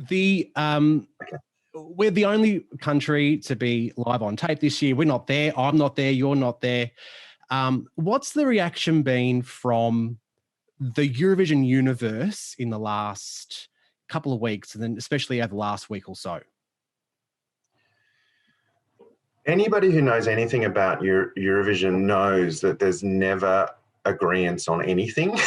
The we're the only country to be live on tape this year. We're not there. I'm not there. You're not there. What's the reaction been from the Eurovision Universe in the last couple of weeks, and then especially over the last week or so? Anybody who knows anything about Eurovision knows that there's never agreement on anything.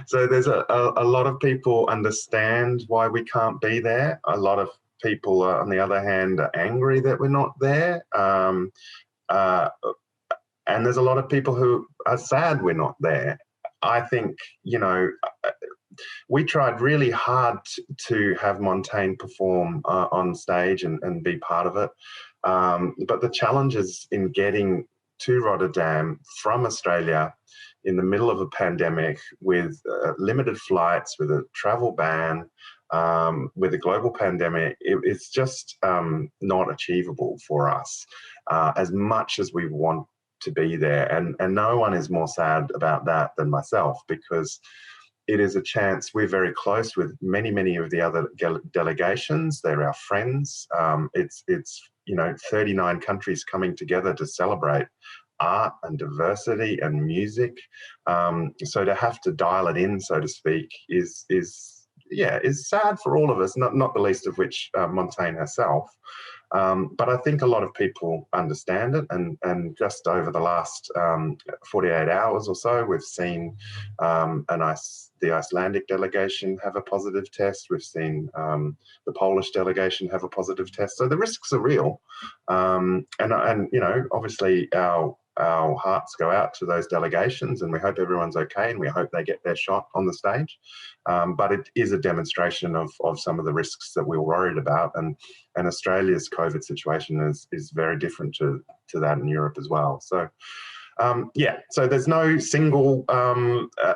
So there's a lot of people understand why we can't be there. A lot of people, on the other hand, are angry that we're not there. And there's a lot of people who are sad we're not there. I think, we tried really hard to have Montaigne perform on stage and be part of it. But the challenges in getting to Rotterdam from Australia in the middle of a pandemic with limited flights, with a travel ban, with a global pandemic, it's just not achievable for us as much as we want to be there. And no one is more sad about that than myself, because it is a chance. We're very close with many of the other delegations. They're our friends. It's 39 countries coming together to celebrate art and diversity and music. So to have to dial it in, so to speak, is sad for all of us, not the least of which Montaigne herself. But I think a lot of people understand it, and just over the last 48 hours or so, we've seen the Icelandic delegation have a positive test. We've seen the Polish delegation have a positive test. So the risks are real, and obviously our hearts go out to those delegations, and we hope everyone's okay, and we hope they get their shot on the stage. But it is a demonstration of some of the risks that we were worried about, and Australia's COVID situation is very different to that in Europe as well. So so there's no single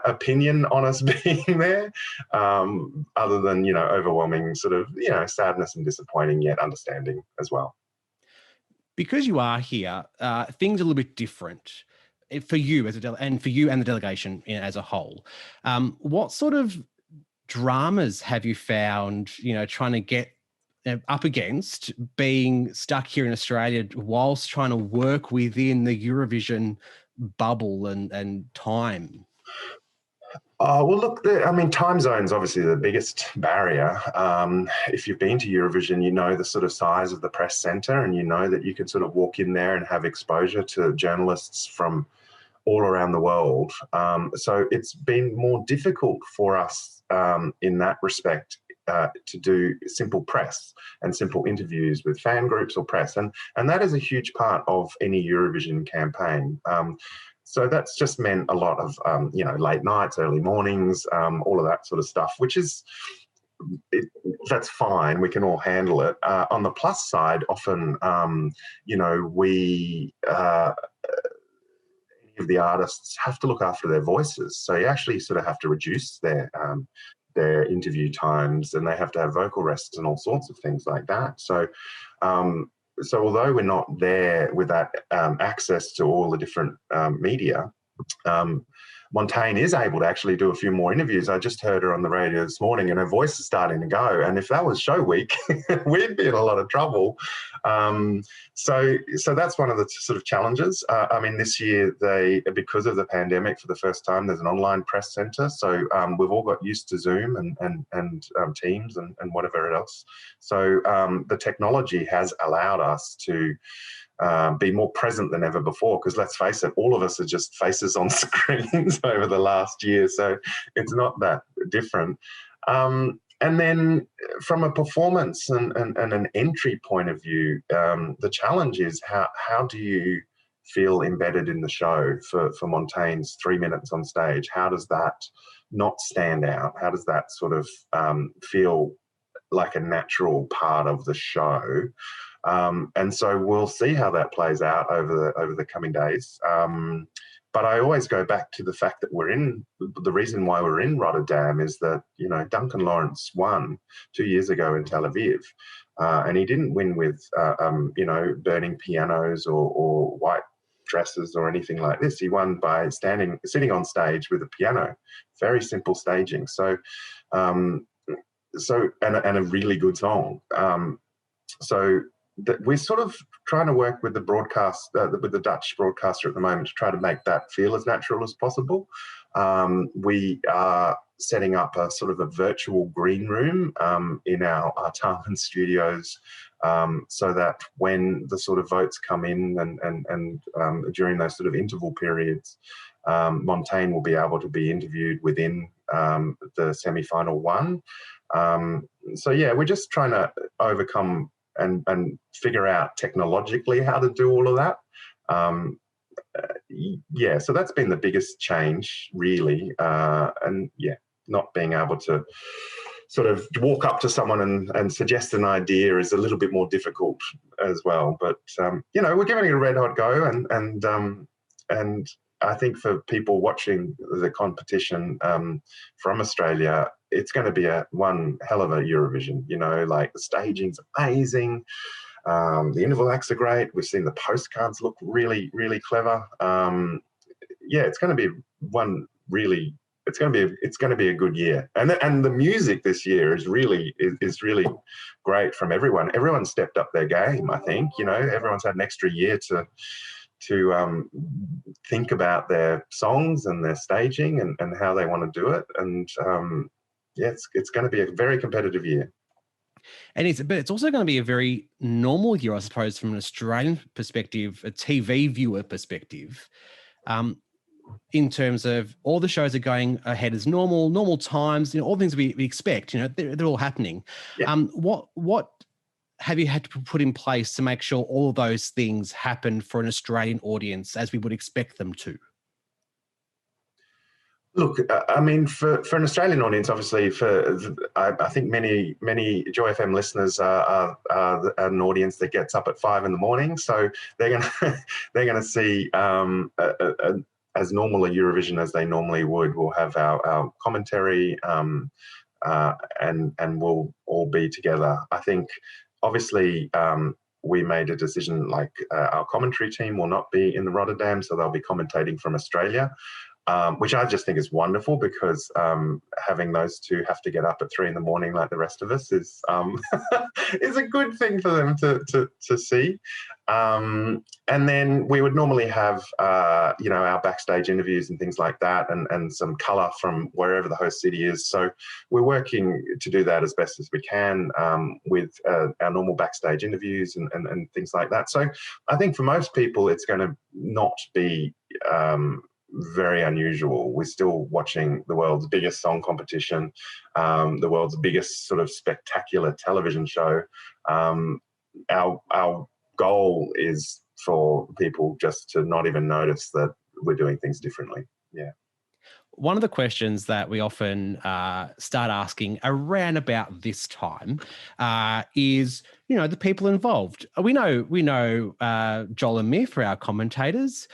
opinion on us being there, other than overwhelming sort of sadness and disappointing, yet understanding as well. Because you are here, things are a little bit different for you and for you and the delegation as a whole. What sort of dramas have you found, trying to get up against being stuck here in Australia whilst trying to work within the Eurovision bubble and time? Well, look, time zone's obviously the biggest barrier. If you've been to Eurovision, you know the sort of size of the press centre, and you know that you can sort of walk in there and have exposure to journalists from all around the world. So it's been more difficult for us in that respect to do simple press and simple interviews with fan groups or press. And that is a huge part of any Eurovision campaign. So that's just meant a lot of, late nights, early mornings, all of that sort of stuff, which is, that's fine. We can all handle it. On the plus side, often, we, any of the artists have to look after their voices. So you actually sort of have to reduce their interview times, and they have to have vocal rests and all sorts of things like that. So although we're not there with that access to all the different media, Montaigne is able to actually do a few more interviews. I just heard her on the radio this morning, and her voice is starting to go. And if that was show week, we'd be in a lot of trouble. So that's one of the sort of challenges. This year, because of the pandemic, for the first time, there's an online press centre. So we've all got used to Zoom and Teams and whatever else. So the technology has allowed us to be more present than ever before, because let's face it, all of us are just faces on screens over the last year, so it's not that different. And then from a performance and an entry point of view, the challenge is how do you feel embedded in the show for Montaigne's 3 minutes on stage? How does that not stand out? How does that sort of feel like a natural part of the show? And so we'll see how that plays out over the coming days. But I always go back to the fact that the reason why we're in Rotterdam is that, Duncan Lawrence won 2 years ago in Tel Aviv. And he didn't win with, burning pianos or white dresses or anything like this. He won by sitting on stage with a piano. Very simple staging. So, and a really good song. So we're sort of trying to work with the broadcast, with the Dutch broadcaster at the moment to try to make that feel as natural as possible. We are setting up a sort of a virtual green room in our Tarman studios, so that when the sort of votes come in and during those sort of interval periods, Montaigne will be able to be interviewed within the semi-final one. So yeah, we're just trying to overcome and figure out technologically how to do all of that. Yeah, so that's been the biggest change, really. And yeah, not being able to sort of walk up to someone and suggest an idea is a little bit more difficult as well. But you know, we're giving it a red hot go, and I think for people watching the competition from Australia, it's going to be one hell of a Eurovision. You know, like the staging's amazing. The interval acts are great. We've seen the postcards look really, really clever. Yeah, it's going to be one really. It's going to be a good year, and the music this year is really great from everyone. Everyone stepped up their game. I think, you know, everyone's had an extra year to think about their songs and their staging and how they want to do it. And yeah, it's going to be a very competitive year. And but it's also going to be a very normal year, I suppose, from an Australian perspective, a TV viewer perspective, in terms of all the shows are going ahead as normal times, you know, all the things we expect, you know, they're all happening. Yeah. What have you had to put in place to make sure all of those things happen for an Australian audience as we would expect them to? Look, I mean, for an Australian audience, obviously, I think many Joy FM listeners are an audience that gets up at 5 a.m, so they're gonna see as normal a Eurovision as they normally would. We'll have our commentary, and we'll all be together. I think, obviously, we made a decision, like our commentary team will not be in the Rotterdam, so they'll be commentating from Australia. Which I just think is wonderful, because having those two have to get up at 3 a.m. like the rest of us is is a good thing for them to see. And then we would normally have you know, our backstage interviews and things like that, and some colour from wherever the host city is. So we're working to do that as best as we can, with our normal backstage interviews and things like that. So I think for most people it's going to not be very unusual. We're still watching the world's biggest song competition, the world's biggest sort of spectacular television show. Our goal is for people just to not even notice that we're doing things differently. Yeah. One of the questions that we often start asking around about this time is, you know, the people involved. We know Joel and Miff are our commentators.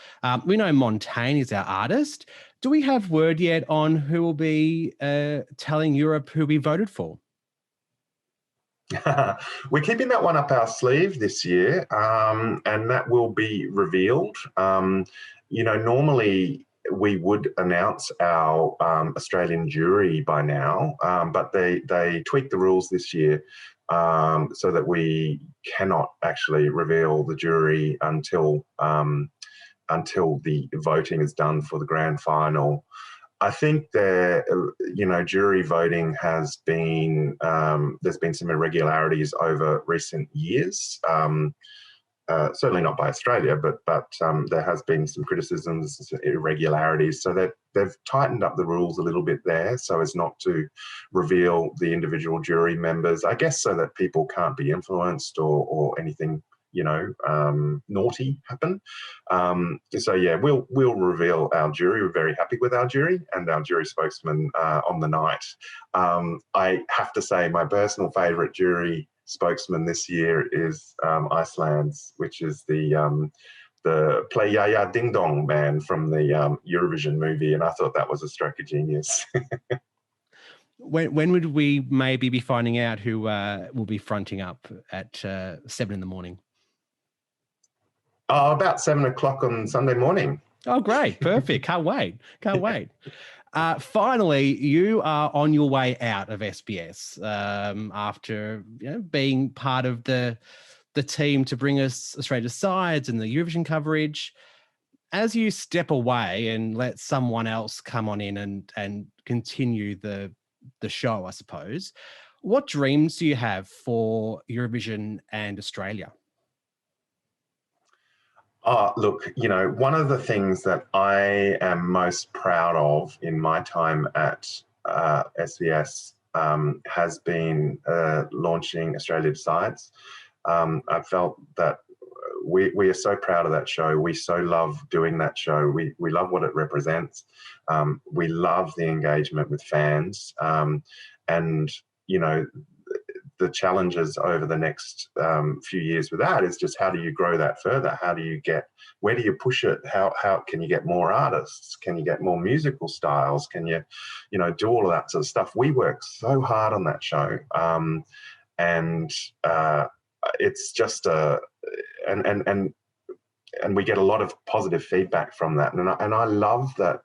We know Montaigne is our artist. Do we have word yet on who will be telling Europe who we voted for? We're keeping that one up our sleeve this year, and that will be revealed. You know, normally we would announce our Australian jury by now, but they tweaked the rules this year, so that we cannot actually reveal the jury until the voting is done for the grand final. I think you know, jury voting has been, there's been some irregularities over recent years. Certainly not by Australia, but there has been some criticisms, irregularities. So that they've tightened up the rules a little bit there, so as not to reveal the individual jury members, I guess, so that people can't be influenced or anything, you know, naughty happen. So yeah, we'll reveal our jury. We're very happy with our jury and our jury spokesman on the night. I have to say, my personal favourite jury spokesman this year is Iceland's, which is the Play Ya Ya Ding Dong man from the Eurovision movie, and I thought that was a stroke of genius. When would we maybe be finding out who will be fronting up at 7 a.m? Oh, about 7 o'clock on Sunday morning. Oh, great. Perfect. Can't wait. Finally, you are on your way out of SBS after being part of the team to bring us Australia's sides and the Eurovision coverage. As you step away and let someone else come on in and continue the show, I suppose, what dreams do you have for Eurovision and Australia? Look, one of the things that I am most proud of in my time at SBS has been launching Australia Decides. I felt that we are so proud of that show. We so love doing that show. We love what it represents. We love the engagement with fans. And, the challenges over the next few years with that is just how do you grow that further? Where do you push it? How can you get more artists? Can you get more musical styles? Can you, do all of that sort of stuff? We work so hard on that show. And it's just and we get a lot of positive feedback from that. And I love that,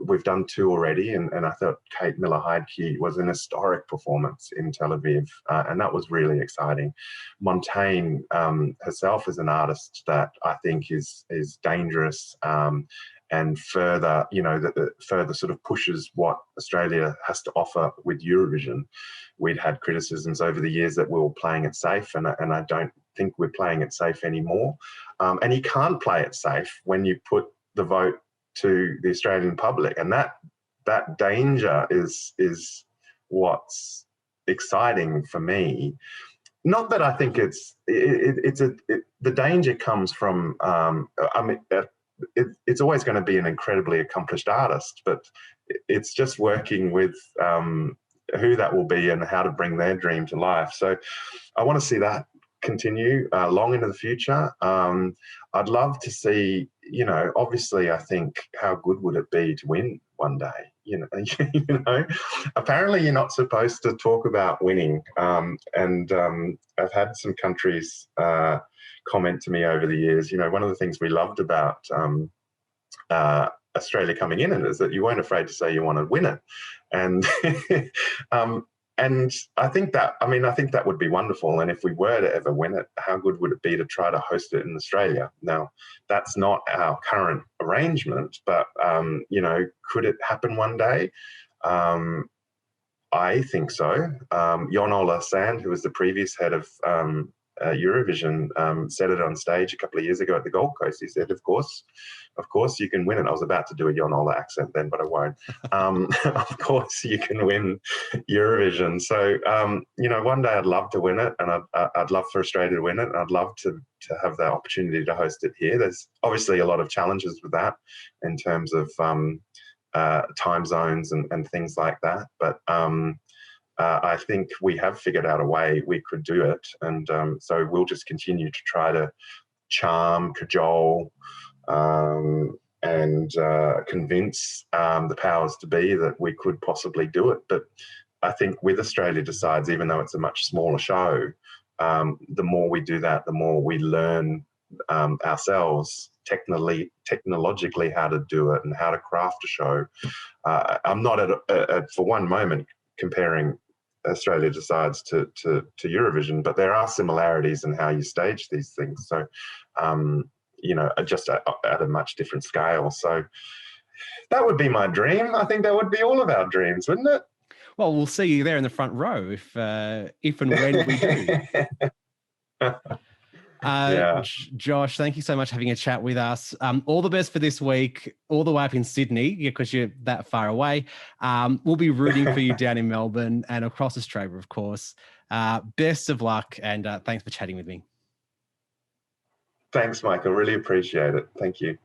we've done 2 already, and I thought Kate Miller-Heidke was an historic performance in Tel Aviv, and that was really exciting. Montaigne herself is an artist that I think is dangerous, and further, that further sort of pushes what Australia has to offer with Eurovision. We'd had criticisms over the years that we were playing it safe, and I don't think we're playing it safe anymore. And you can't play it safe when you put the vote to the Australian public, and that danger is what's exciting for me. Not that I think the danger comes from it's always going to be an incredibly accomplished artist, but it's just working with who that will be and how to bring their dream to life. So I want to see that continue long into the future. I'd love to see, obviously I think how good would it be to win one day? Apparently you're not supposed to talk about winning. And I've had some countries comment to me over the years, one of the things we loved about Australia coming in is that you weren't afraid to say you want to win it. And and I think that would be wonderful. And if we were to ever win it, how good would it be to try to host it in Australia? Now, that's not our current arrangement, but, could it happen one day? I think so. Jon-Ola Sand, who was the previous head of Eurovision, said it on stage a couple of years ago at the Gold Coast. He said, of course you can win it. I was about to do a Jon-Ola accent then, but I won't. Of course you can win Eurovision. So, one day I'd love to win it, and I'd love for Australia to win it, and I'd love to have the opportunity to host it here. There's obviously a lot of challenges with that in terms of time zones and things like that. But I think we have figured out a way we could do it. And so we'll just continue to try to charm, cajole, and convince the powers to be that we could possibly do it. But I think with Australia Decides, even though it's a much smaller show, the more we do that, the more we learn ourselves technologically how to do it and how to craft a show. I'm not for one moment comparing Australia Decides to Eurovision, but there are similarities in how you stage these things. So, just at a much different scale. So that would be my dream. I think that would be all of our dreams, wouldn't it? Well, we'll see you there in the front row if and when we do. Yeah. Josh, thank you so much for having a chat with us. All the best for this week, all the way up in Sydney, because you're that far away. We'll be rooting for you down in Melbourne and across Australia, of course. Best of luck, and thanks for chatting with me. Thanks, Michael. Really appreciate it. Thank you.